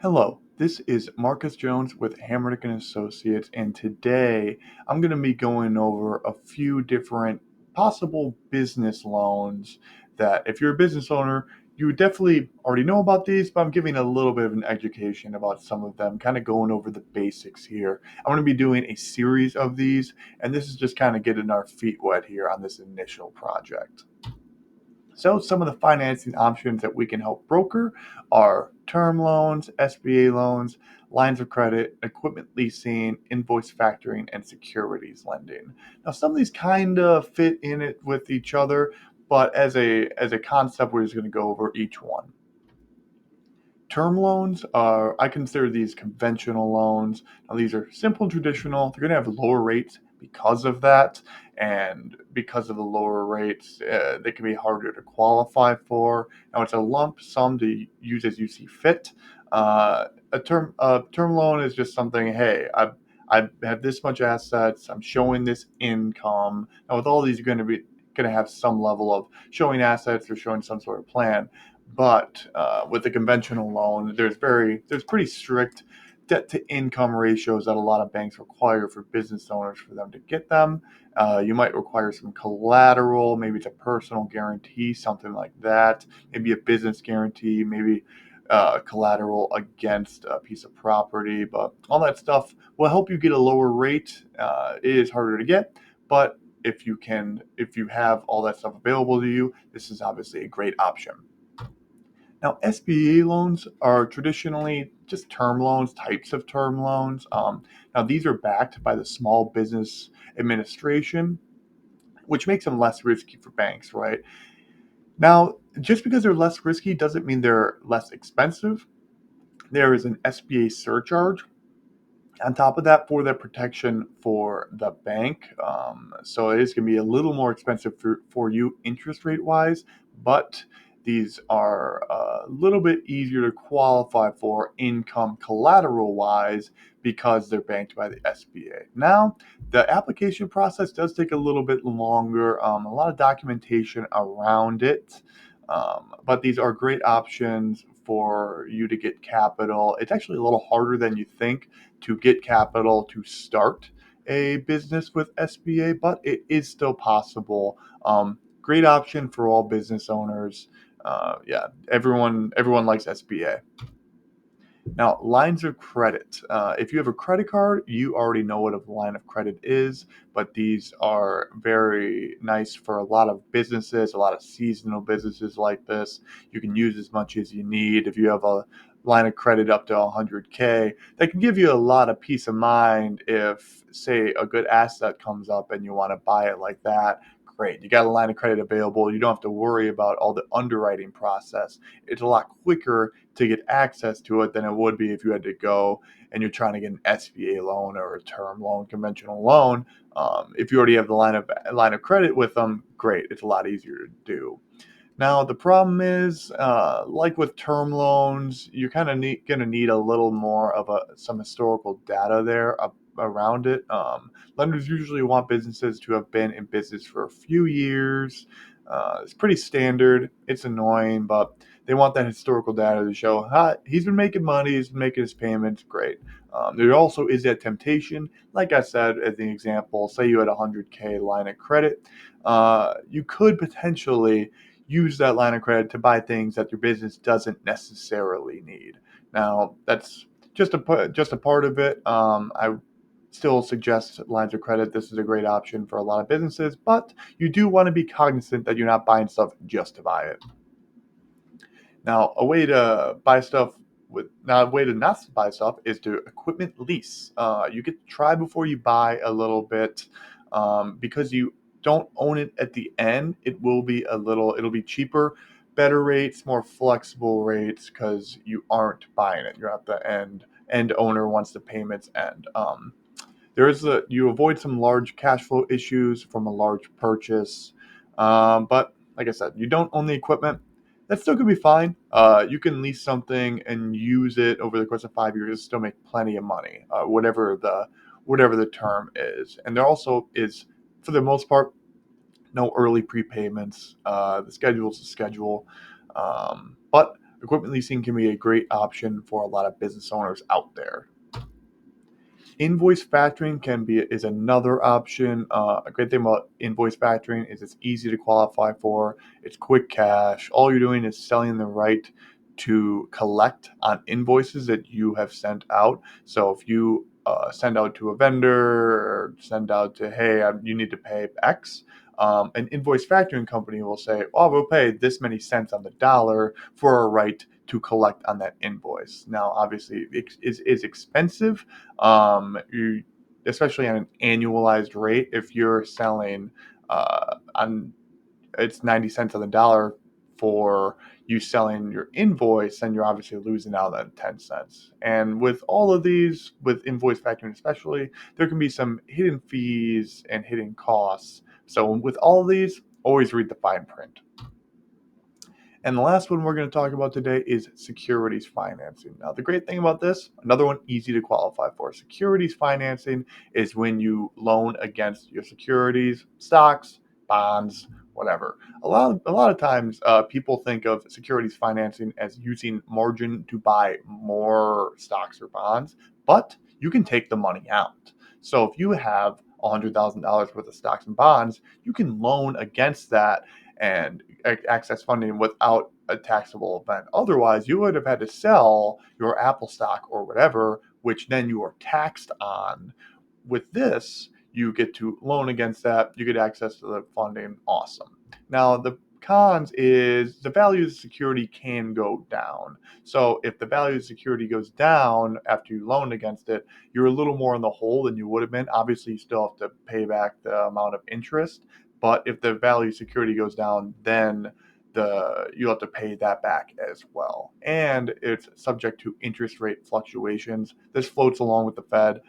Hello, this is Marcus Jones with Hammerdick and Associates, and today I'm going to be going over a few different possible business loans that, if you're a business owner, you would definitely already know about these, but I'm giving a little bit of an education about some of them, kind of going over the basics here. I'm going to be doing a series of these, and this is just kind of getting our feet wet here on this initial project. So, some of the financing options that we can help broker are term loans, SBA loans, lines of credit, equipment leasing, invoice factoring, and securities lending. Now, some of these kind of fit in it with each other, but as a concept, we're just going to go over each one. Term loans are, I consider these conventional loans. Now, these are simple and traditional. They're going to have lower rates because of that. And because of the lower rates, they can be harder to qualify for. Now, it's a lump sum to use as you see fit. A term loan is just something, hey, I have this much assets. I'm showing this income. Now, with all these, you're going to have some level of showing assets or showing some sort of plan. But with a conventional loan, there's pretty strict debt to income ratios that a lot of banks require for business owners for them to get them. You might require some collateral, maybe it's a personal guarantee, something like that. Maybe a business guarantee, maybe collateral against a piece of property. But all that stuff will help you get a lower rate. It is harder to get, but if you have all that stuff available to you, this is obviously a great option. Now, SBA loans are traditionally just term loans, types of term loans. Now, these are backed by the Small Business Administration, which makes them less risky for banks, right? Now, just because they're less risky doesn't mean they're less expensive. There is an SBA surcharge on top of that for the protection for the bank. So it is going to be a little more expensive for you interest rate wise, but these are a little bit easier to qualify for income collateral wise because they're banked by the SBA. Now, the application process does take a little bit longer, a lot of documentation around it. But these are great options for you to get capital. It's actually a little harder than you think to get capital to start a business with SBA, but it is still possible. Great option for all business owners. Yeah, everyone likes SBA. Now, lines of credit. If you have a credit card, you already know what a line of credit is, but these are very nice for a lot of businesses, a lot of seasonal businesses like this. You can use as much as you need. If you have a line of credit up to 100K, that can give you a lot of peace of mind if, say, a good asset comes up and you want to buy it like that. Great. You got a line of credit available. You don't have to worry about all the underwriting process. It's a lot quicker to get access to it than it would be if you had to go and you're trying to get an SBA loan or a term loan, conventional loan. If you already have the line of credit with them, great. It's a lot easier to do. Now the problem is, like with term loans, you're kind of going to need a little more of some historical data there around it. Lenders usually want businesses to have been in business for a few years. It's pretty standard. It's annoying, but they want that historical data to show, hi, he's been making money, he's been making his payments. Great. There also is that temptation. Like I said, as an example, say you had a 100K line of credit, you could potentially use that line of credit to buy things that your business doesn't necessarily need. Now, that's just a part of it. I still suggest lines of credit. This is a great option for a lot of businesses, but you do want to be cognizant that you're not buying stuff just to buy it. Now, a way to buy stuff a way to not buy stuff is to equipment lease. You get to try before you buy a little bit, because you don't own it at the end. It'll be cheaper, better rates, more flexible rates because you aren't buying it. You're at the end owner once the payments end. You avoid some large cash flow issues from a large purchase, but like I said, you don't own the equipment. That still could be fine. You can lease something and use it over the course of 5 years and still make plenty of money, whatever the term is. And there also is, for the most part, no early prepayments. The schedule is the schedule, but equipment leasing can be a great option for a lot of business owners out there. Invoice factoring is another option. A great thing about invoice factoring is it's easy to qualify for. It's quick cash. All you're doing is selling the right to collect on invoices that you have sent out. So if you send out to a vendor or send out to, hey, you need to pay X, an invoice factoring company will say, oh, we'll pay this many cents on the dollar for a right to collect on that invoice. Now, obviously, it is expensive, you, especially on an annualized rate. If you're selling on it's 90 cents on the dollar for you selling your invoice, then you're obviously losing out on 10 cents. And with all of these, with invoice factoring especially, there can be some hidden fees and hidden costs. So with all of these, always read the fine print. And the last one we're going to talk about today is securities financing. Now, the great thing about this, another one easy to qualify for. Securities financing is when you loan against your securities, stocks, bonds, whatever. A lot of times, people think of securities financing as using margin to buy more stocks or bonds, but you can take the money out. So if you have $100,000 worth of stocks and bonds, you can loan against that and access funding without a taxable event. Otherwise, you would have had to sell your Apple stock or whatever, which then you are taxed on. With this, you get to loan against that, you get access to the funding. Awesome. Now, the cons is the value of the security can go down. So if the value of the security goes down after you loan against it, you're a little more in the hole than you would have been. Obviously, you still have to pay back the amount of interest, but if the value of security goes down, then you have to pay that back as well. And it's subject to interest rate fluctuations. This floats along with the Fed.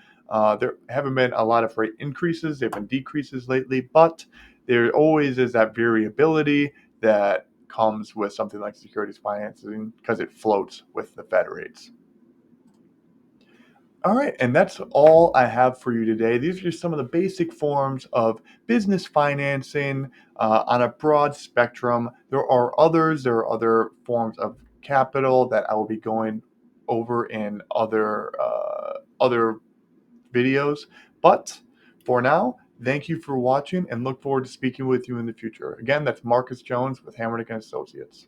There haven't been a lot of rate increases, there have been decreases lately, but there always is that variability that comes with something like securities financing because it floats with the Fed rates. All right, and that's all I have for you today. These are just some of the basic forms of business financing on a broad spectrum. There are others. There are other forms of capital that I will be going over in other videos. But for now, thank you for watching, and look forward to speaking with you in the future. Again, that's Marcus Jones with Hammernick and Associates.